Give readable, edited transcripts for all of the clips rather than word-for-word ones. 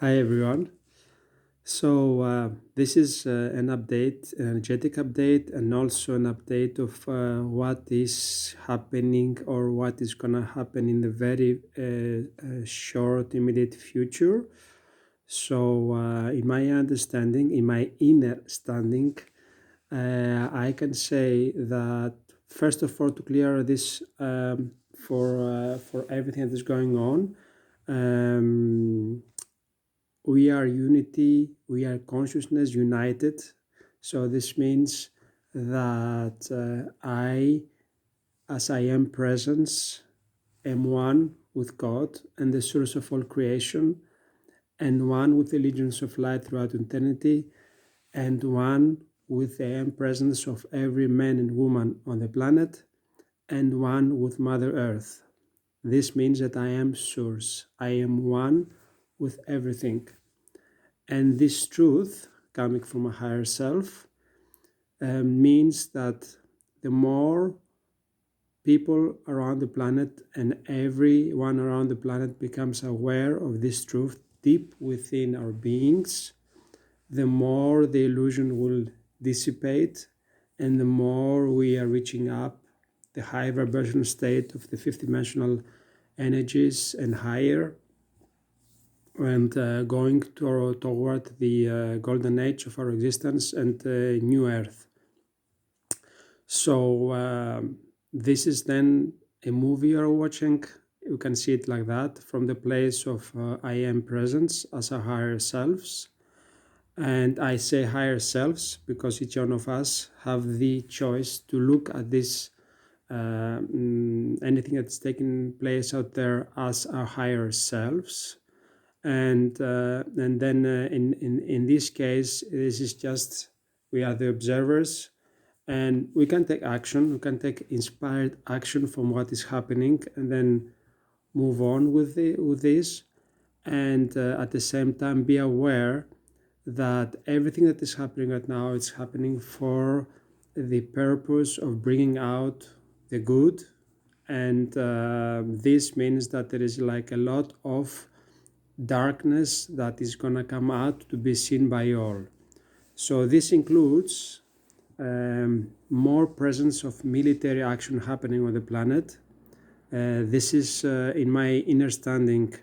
Hi everyone. This is an update, an energetic update, and also an update of what is happening or what is gonna happen in the very short, immediate future. In my understanding, in my inner standing, I can say that first of all, to clear this for everything that is going on. Um, we are unity, we are consciousness united. So this means that as I am presence, am one with God and the source of all creation, and one with the legions of light throughout eternity, and one with the am presence of every man and woman on the planet, and one with Mother Earth. This means that I am source. I am one with everything. And this truth, coming from a higher self, means that the more people around the planet and everyone around the planet becomes aware of this truth deep within our beings, the more the illusion will dissipate and the more we are reaching up the high vibration state of the fifth dimensional energies and higher, and toward the golden age of our existence and new earth. This is then a movie you're watching. You can see it like that, from the place of I am presence as our higher selves. And I say higher selves because each one of us have the choice to look at this anything that's taking place out there as our higher selves. And then in this case, this is just we are the observers, and we can take action. We can take inspired action from what is happening, and then move on with this, and at the same time be aware that everything that is happening right now is happening for the purpose of bringing out the good, and this means that there is like a lot of darkness that is going to come out to be seen by all. So this includes more presence of military action happening on the planet. This is, in my understanding,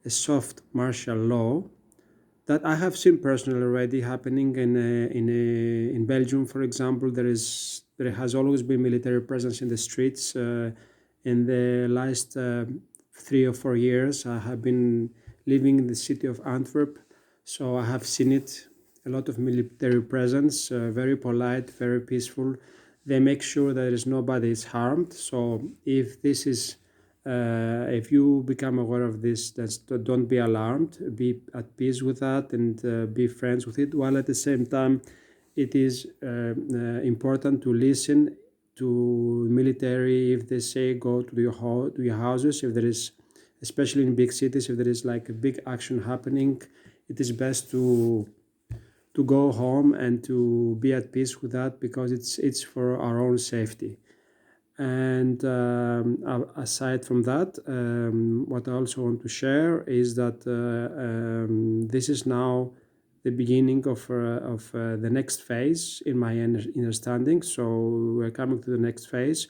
a soft martial law that I have seen personally already happening in Belgium, for example. There has always been military presence in the streets. In the last 3 or 4 years, I have been living in the city of Antwerp, so I have seen it. A lot of military presence, very polite, very peaceful. They make sure that there is nobody is harmed. So if you become aware of this, don't be alarmed. Be at peace with that and be friends with it. While at the same time, it is important to listen to military if they say go to your houses. If there is, especially in big cities, if there is like a big action happening, it is best to go home and to be at peace with that, because it's for our own safety. And aside from that, what I also want to share is that this is now the beginning of the next phase in my understanding. So we're coming to the next phase,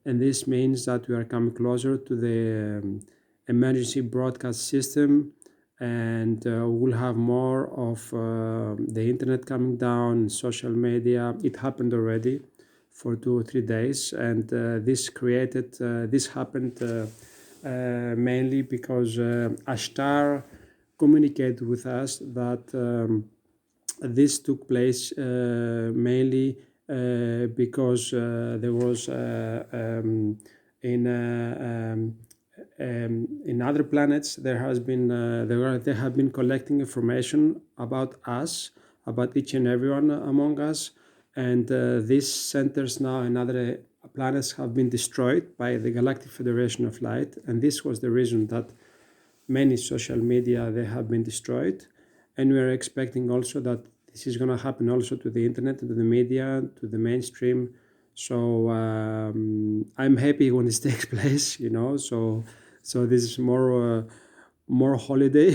and this means that we are coming closer to the emergency broadcast system, and we'll have more of the internet coming down, social media. It happened already for 2 or 3 days, and this happened mainly because Ashtar communicated with us that this took place mainly because there was in other planets they have been collecting information about us, about each and everyone among us, and these centers now in other planets have been destroyed by the Galactic Federation of Light, and this was the reason that many social media they have been destroyed, and we are expecting also that this is going to happen also to the internet and to the media, to the mainstream. So I'm happy when this takes place, so this is more holiday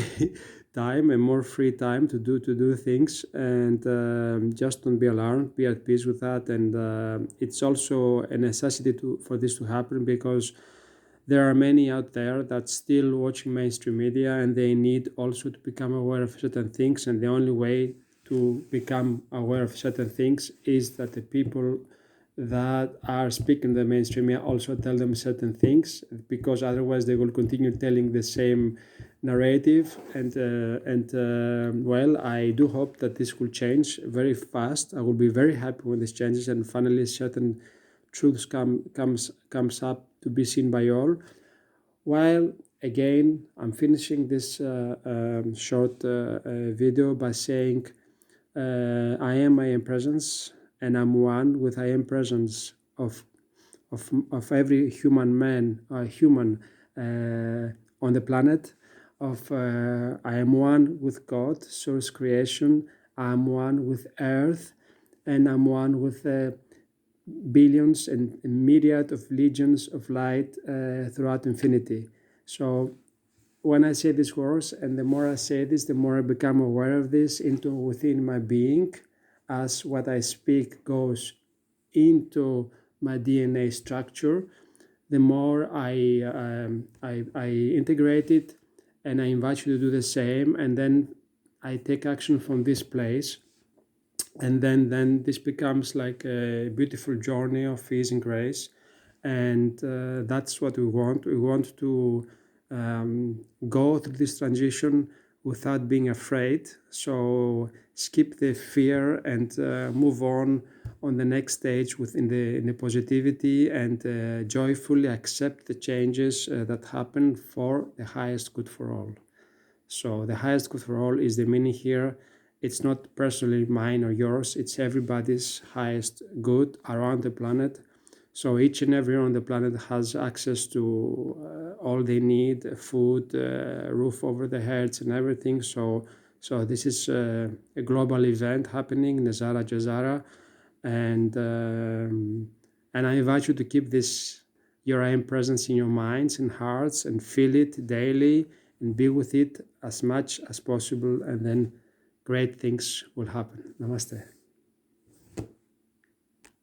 time and more free time to do things, and just don't be alarmed, be at peace with that. And it's also a necessity for this to happen, because there are many out there that still watching mainstream media, and they need also to become aware of certain things. And the only way to become aware of certain things is that the people that are speaking the mainstream media also tell them certain things, because otherwise they will continue telling the same narrative. Well, I do hope that this will change very fast. I will be very happy when this changes and finally certain truths comes up to be seen by all. While again, I'm finishing this short video by saying, I am I am presence, and I'm one with I am presence of every human man, human on the planet. I am one with God, source creation. I'm one with Earth, and I'm one with billions and myriad of legions of light throughout infinity. So when I say these words, and the more I say this, the more I become aware of this into within my being, as what I speak goes into my DNA structure, the more I integrate it, and I invite you to do the same, and then I take action from this place, and then this becomes like a beautiful journey of ease and grace. And that's what we want. We want to go through this transition without being afraid. So skip the fear and move on the next stage within the positivity, and joyfully accept the changes that happen for the highest good for all. So the highest good for all is the meaning here. It's not personally mine or yours, it's everybody's highest good around the planet. So each and everyone on the planet has access to all they need, food, roof over their heads, and everything. So this is a global event happening, NESARA, GESARA, and I invite you to keep this your I am presence in your minds and hearts, and feel it daily, and be with it as much as possible, and then great things will happen. Namaste.